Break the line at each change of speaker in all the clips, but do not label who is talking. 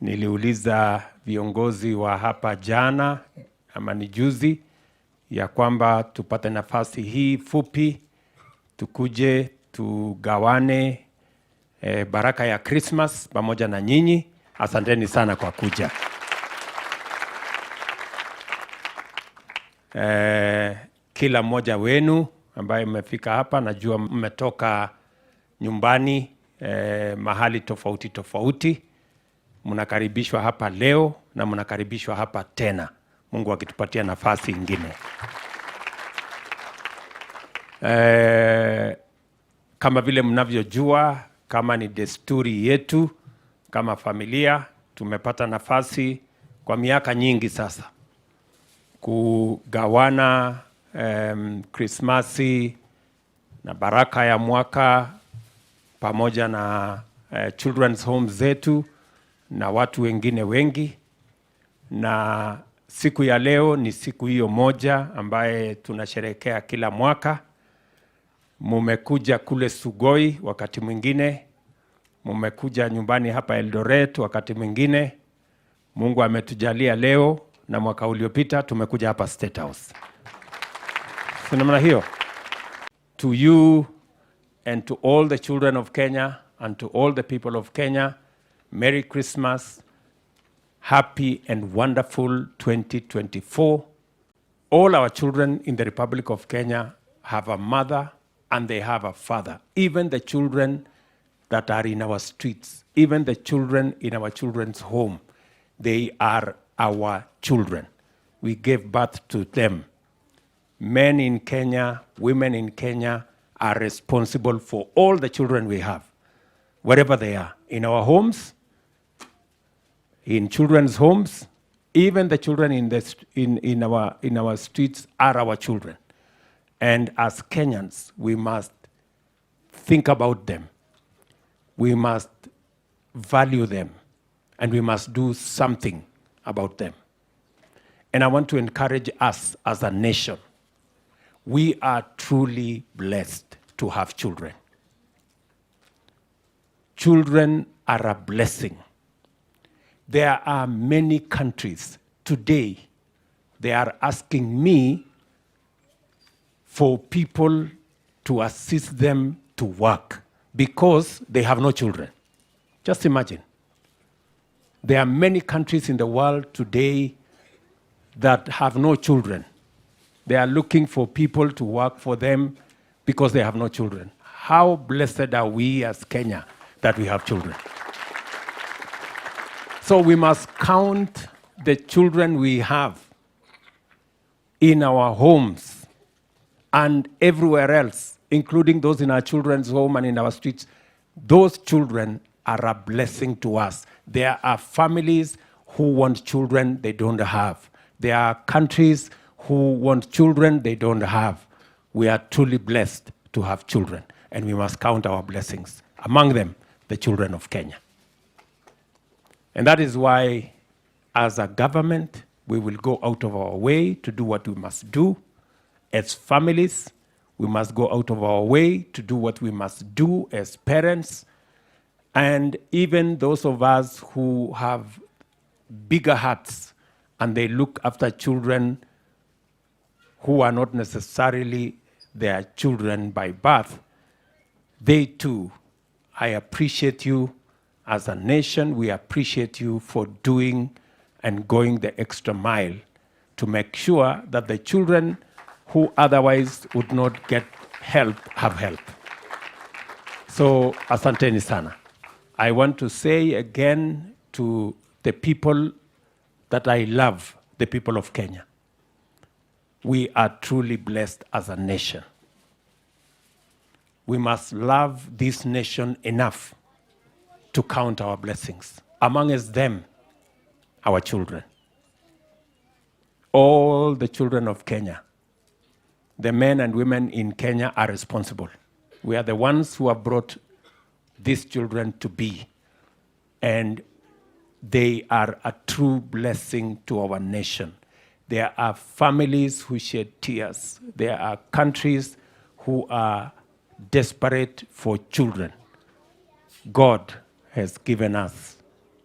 Niliuliza viongozi wa hapa jana ama ni juzi ya kwamba tupate nafasi hii fupi tukuje tugawane baraka ya Christmas pamoja na nyinyi. Asanteni sana kwa kuja. Kila mmoja wenu ambaye mmefika hapa, najua mmetoka nyumbani mahali tofauti tofauti. Mnakaribishwa hapa leo na mnakaribishwa hapa tena, Mungu akitupatia nafasi ingine. Kama vile mnavyojua, kama ni desturi yetu, kama familia, tumepata nafasi kwa miaka nyingi sasa kugawana Krismasi na baraka ya mwaka pamoja na children's homes zetu na watu wengine wengi. Na siku ya leo ni siku hiyo moja ambaye tunasherehekea kila mwaka. Mumekuja kule Sugoi wakati mwingine, mumekuja nyumbani hapa Eldoret wakati mwingine. Mungu ametujalia leo na mwaka uliopita tumekuja hapa State House. Sinamna hiyo. To you and to all the children of Kenya and to all the people of Kenya, Merry Christmas, happy and wonderful 2024. All our children in the Republic of Kenya have a mother and they have a father. Even the children that are in our streets, even the children in our children's home, they are our children. We gave birth to them. Men in Kenya, women in Kenya are responsible for all the children we have, wherever they are, in our homes, in children's homes, even the children in our streets are our children. And as Kenyans, we must think about them. We must value them, and we must do something about them. And I want to encourage us as a nation. We are truly blessed to have children. Children are a blessing. There are many countries today, they are asking me for people to assist them to work because they have no children. Just imagine. There are many countries in the world today that have no children. They are looking for people to work for them because they have no children. How blessed are we as Kenya that we have children? So we must count the children we have in our homes and everywhere else, including those in our children's home and in our streets. Those children are a blessing to us. There are families who want children they don't have. There are countries who want children they don't have. We are truly blessed to have children, and we must count our blessings. Among them, the children of Kenya. And that is why, as a government, we will go out of our way to do what we must do. As families, we must go out of our way to do what we must do as parents. And even those of us who have bigger hearts and they look after children who are not necessarily their children by birth, they too, I appreciate you as a nation. We appreciate you for doing and going the extra mile to make sure that the children who otherwise would not get help have help. So, asanteni sana. I want to say again to the people that I love, the people of Kenya, we are truly blessed as a nation. We must love this nation enough to count our blessings. Amongst them, our children. All the children of Kenya, the men and women in Kenya are responsible. We are the ones who have brought these children to be. And they are a true blessing to our nation. There are families who shed tears. There are countries who are desperate for children. God has given us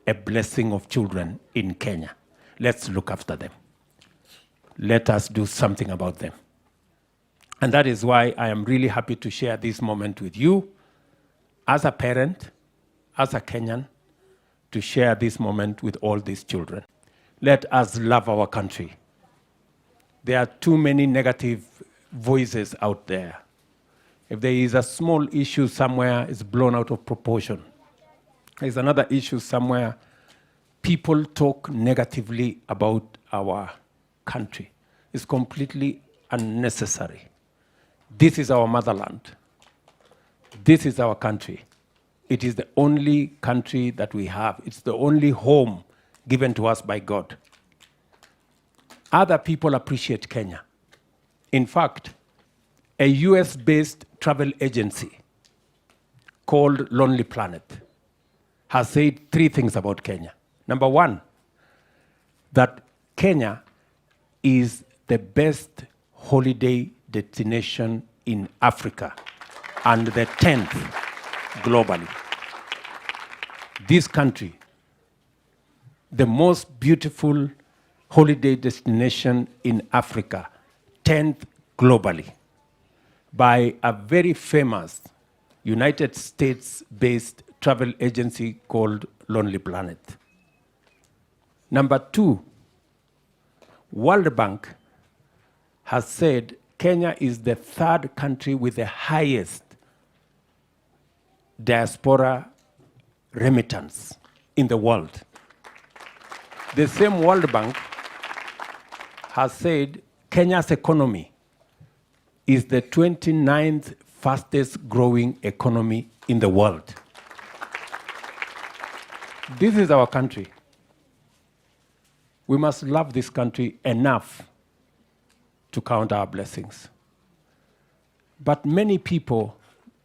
a blessing of children in Kenya. Let's look after them. Let us do something about them. And that is why I am really happy to share this moment with you, as a parent, as a Kenyan, to share this moment with all these children. Let us love our country. There are too many negative voices out there. If there is a small issue somewhere, it's blown out of proportion. There's another issue somewhere, people talk negatively about our country. It's completely unnecessary. This is our motherland. This is our country. It is the only country that we have. It's the only home given to us by God. Other people appreciate Kenya. In fact, a US-based travel agency called Lonely Planet has said 3 things about Kenya. Number 1, that Kenya is the best holiday destination in Africa and the 10th globally. This country, the most beautiful holiday destination in Africa, 10th globally, by a very famous United States-based travel agency called Lonely Planet. Number 2, World Bank has said Kenya is the 3rd country with the highest diaspora remittance in the world. The same World Bank has said Kenya's economy is the 29th fastest growing economy in the world. This is our country. We must love this country enough to count our blessings. But many people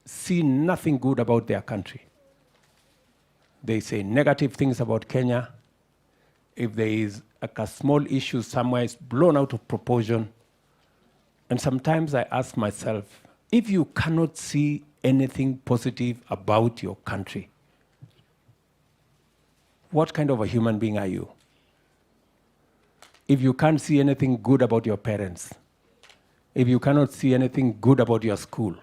see nothing good about their country. They say negative things about Kenya. If there is a small issue somewhere, it's blown out of proportion. And sometimes I ask myself, if you cannot see anything positive about your country, what kind of a human being are you? If you can't see anything good about your parents, if you cannot see anything good about your school,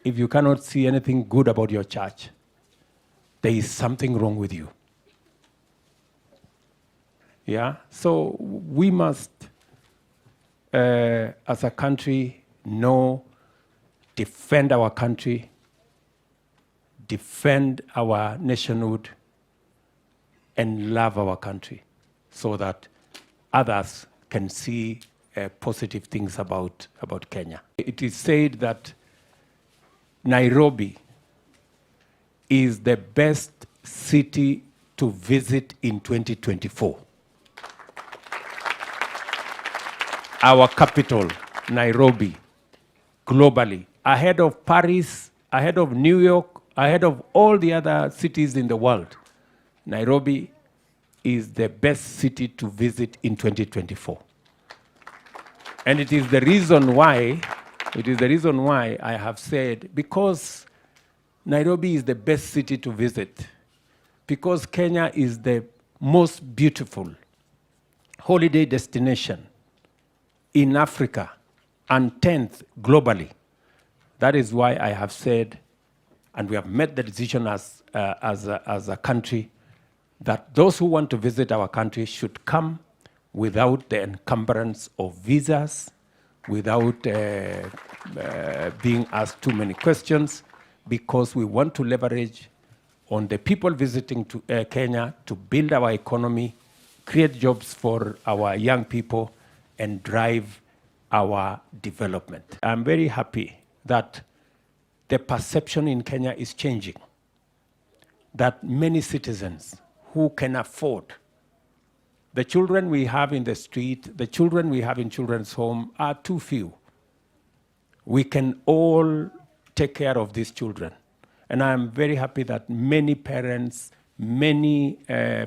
if you cannot see anything good about your church, there is something wrong with you. Yeah? So we must, as a country, know, defend our country, defend our nationhood, and love our country so that others can see positive things about Kenya. It is said that Nairobi is the best city to visit in 2024. Our capital, Nairobi, globally, ahead of Paris, ahead of New York, ahead of all the other cities in the world, Nairobi is the best city to visit in 2024. And it is the reason why I have said, because Nairobi is the best city to visit, because Kenya is the most beautiful holiday destination in Africa and 10th globally. That is why I have said, and we have made the decision as a country, that those who want to visit our country should come without the encumbrance of visas, without being asked too many questions, because we want to leverage on the people visiting to Kenya to build our economy, create jobs for our young people, and drive our development. I'm very happy that the perception in Kenya is changing, that many citizens who can afford, the children we have in the street, the children we have in children's home are too few. We can all take care of these children. And I'm very happy that many parents, many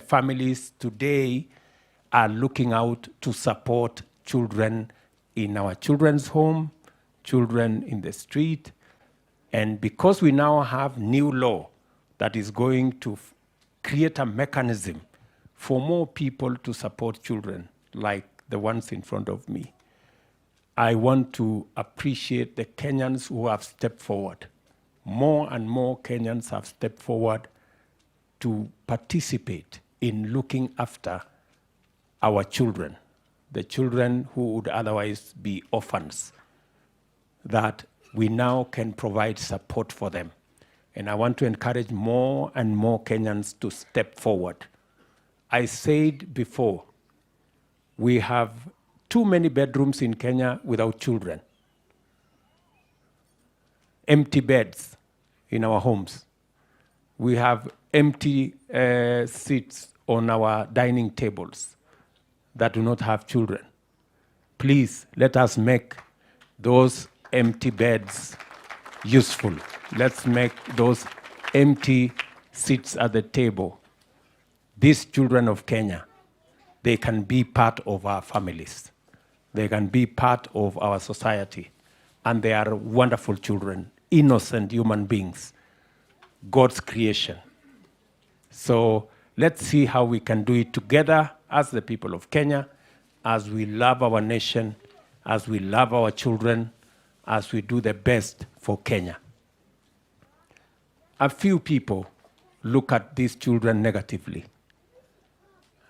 families today are looking out to support children in our children's home, children in the street. And because we now have new law that is going to create a mechanism for more people to support children like the ones in front of me. I want to appreciate the Kenyans who have stepped forward. More and more Kenyans have stepped forward to participate in looking after our children, the children who would otherwise be orphans, that we now can provide support for them. And I want to encourage more and more Kenyans to step forward. I said before, we have too many bedrooms in Kenya without children. Empty beds in our homes. We have empty seats on our dining tables that do not have children. Please, let us make those empty beds useful. Let's make those empty seats at the table. These children of Kenya, they can be part of our families. They can be part of our society. And they are wonderful children, innocent human beings, God's creation. So let's see how we can do it together as the people of Kenya, as we love our nation, as we love our children, as we do the best for Kenya. A few people look at these children negatively.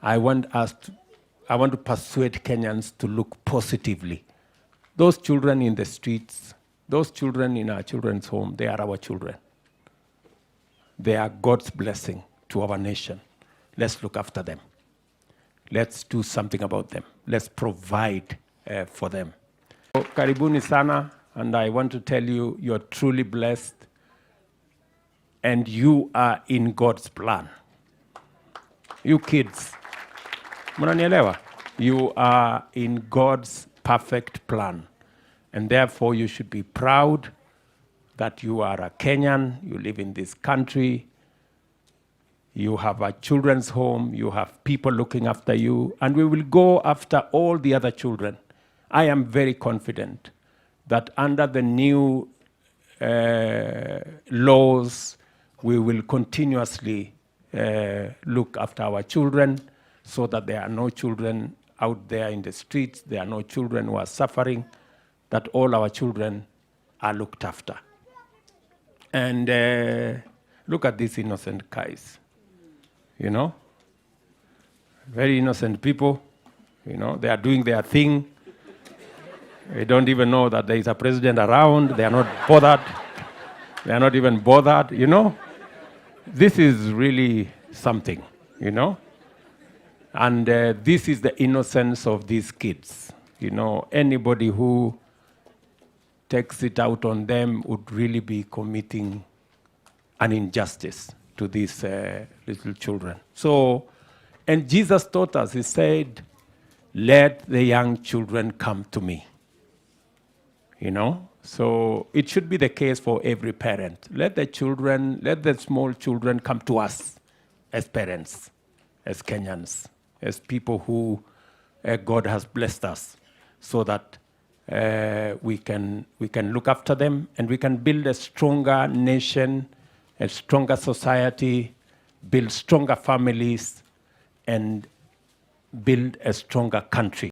I want to persuade Kenyans to look positively. Those children in the streets, those children in our children's home, they are our children. They are God's blessing to our nation. Let's look after them. Let's do something about them. Let's provide for them. So, karibuni sana, and I want to tell you, you're truly blessed, and you are in God's plan. You kids, mnanielewa? You are in God's perfect plan, and therefore you should be proud that you are a Kenyan, you live in this country, you have a children's home, you have people looking after you, and we will go after all the other children. I am very confident that under the new laws, we will continuously look after our children so that there are no children out there in the streets, there are no children who are suffering, that all our children are looked after. And look at these innocent guys, you know, very innocent people, you know, they are doing their thing. They don't even know that there is a president around. They are not bothered. They are not even bothered, you know. This is really something, you know. And this is the innocence of these kids. You know, anybody who takes it out on them would really be committing an injustice to these little children. So, and Jesus taught us, he said, let the young children come to me. You know, so it should be the case for every parent. Let the small children come to us as parents, as Kenyans, as people who God has blessed us, so that we can look after them and we can build a stronger nation, a stronger society, build stronger families, and build a stronger country.